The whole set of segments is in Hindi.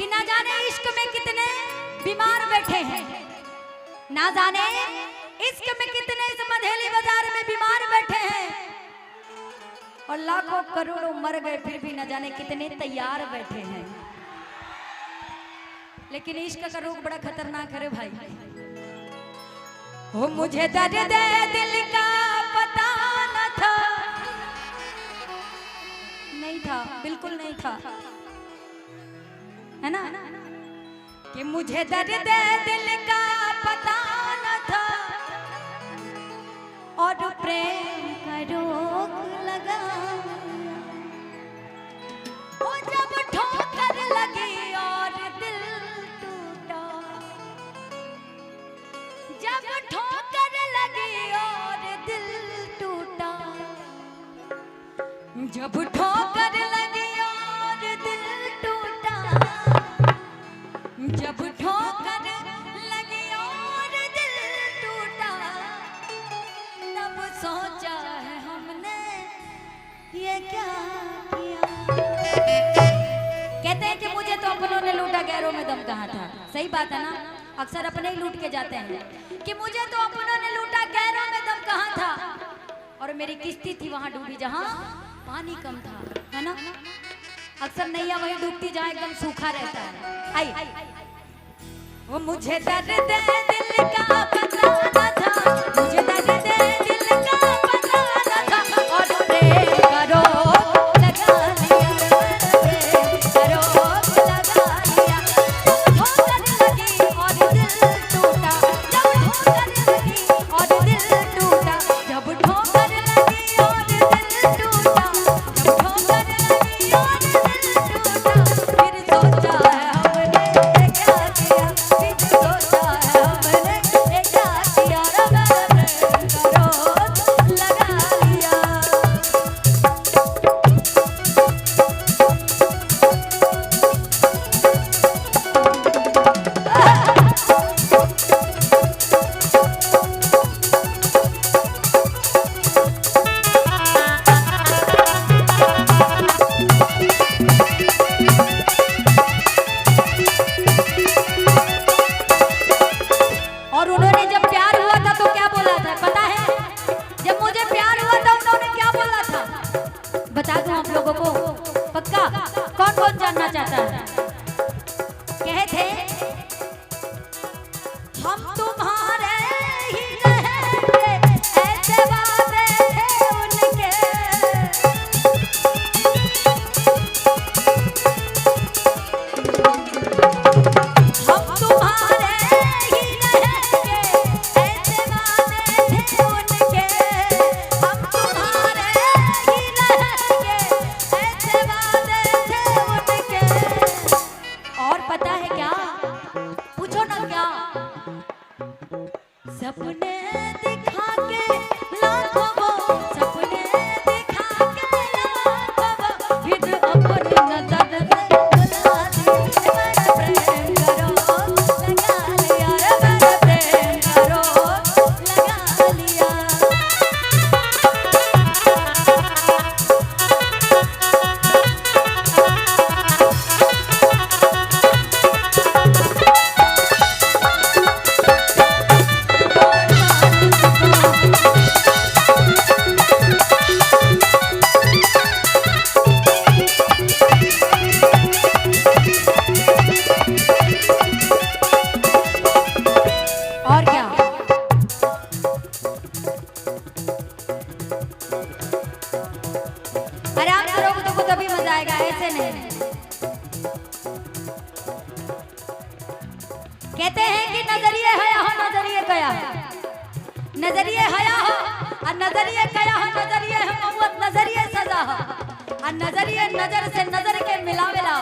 कि ना जाने इश्क में कितने बीमार बैठे हैं, ना जाने इश्क में कितने इस मधेली बाजार में बीमार बैठे हैं, और लाखों करोड़ों मर गए फिर भी न जाने कितने तैयार बैठे हैं। लेकिन इश्क का रोग बड़ा खतरनाक है रे भाई। हो मुझे दर्द दिल का पता न था, नहीं था, बिल्कुल नहीं था, है ना, कि मुझे दर्द दिल का पता न था, और प्रेम का रोग लगा। वो जब ठोकर लगी और दिल टूटा, जब ठोकर लगी और दिल टूटा, जब ठोकर लगी और दिल टूटा, जब ठोकर लगी और दिल टूटा, तब सोचा है हमने ये क्या किया। कहते हैं कि मुझे तो अपनों ने लूटा, गैरों में दम कहाँ था। सही बात है ना, अक्सर अपने ही लूट के जाते हैं कि मुझे तो अपनों ने लूटा, गैरों में दम कहाँ था, और मेरी किश्ती थी वहां डूबी जहां पानी कम था, है ना। अक्सर नैया वहीं डूबती जहां एकदम सूखा रहता है। आई वो मुझे दर्द दिल का पता न था, मुझे दर्द दिल का पता न था, और प्रेम का रोग लगा लिया, प्रेम का रोग लगा लिया। ठोकर लगी और दिल टूटा, जब ठोकर लगी और दिल टूटा, जब ठोकर लगी और दिल टूटा, जब ठोकर लगी और दिल टूटा, फिर सोचा है हमने क्या किया, फिर सोचा है हमने क्या किया, प्रेम का रोग लगा लिया। और उन्होंने जब प्यार हुआ था तो क्या बोला था पता है? जब मुझे प्यार हुआ था उन्होंने क्या बोला था बता दूं आप लोगों को, पक्का कौन कौन जानना चाहता है? कहे थे हम तुम्हारे ही रहेंगे, ऐसे वादे थे उनके। हम तुम्हारे ही रहेंगे, ऐसे वादे थे उनके। हम तुम्हारे ही रहेंगे, ऐसे वादे थे उनके। और पता है क्या, पूछो ना क्या, सपने दिखा के लाखों वो, सपने दिखा के लाखों वो, फिर अपनी नजर से बुला दी। मेरा प्रेम करो लगा लिया, मेरा प्रेम करो लगा लिया। और क्या, आराम से रहोगे तो तभी मजा आएगा, ऐसे नहीं। कहते हैं कि नजरिए हया हो नजरिए कया हो, नजरिए हया हो और नजरिए कया हो, नजरिए है मोहब्बत नजरिए सजा हो, और नजरिए नजर से नजर के मिलावेला,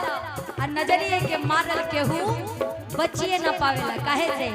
और नजरिए के मारल के हूँ बचिए न पावेला। काहे से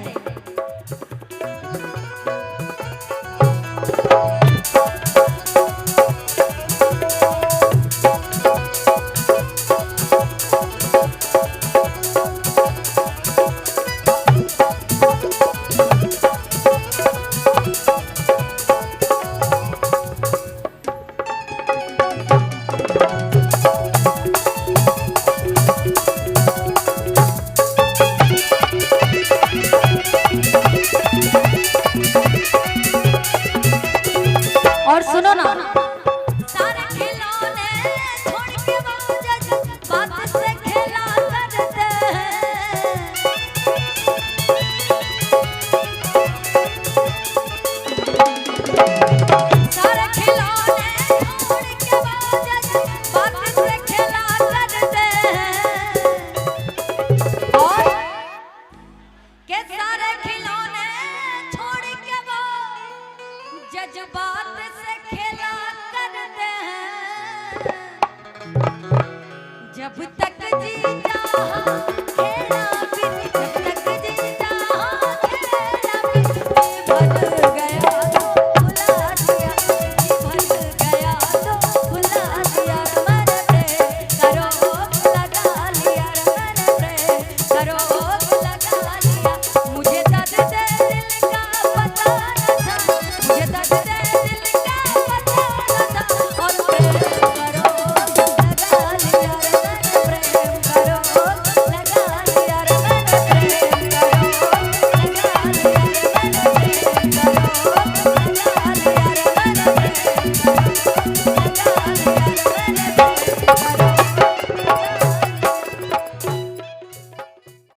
कहा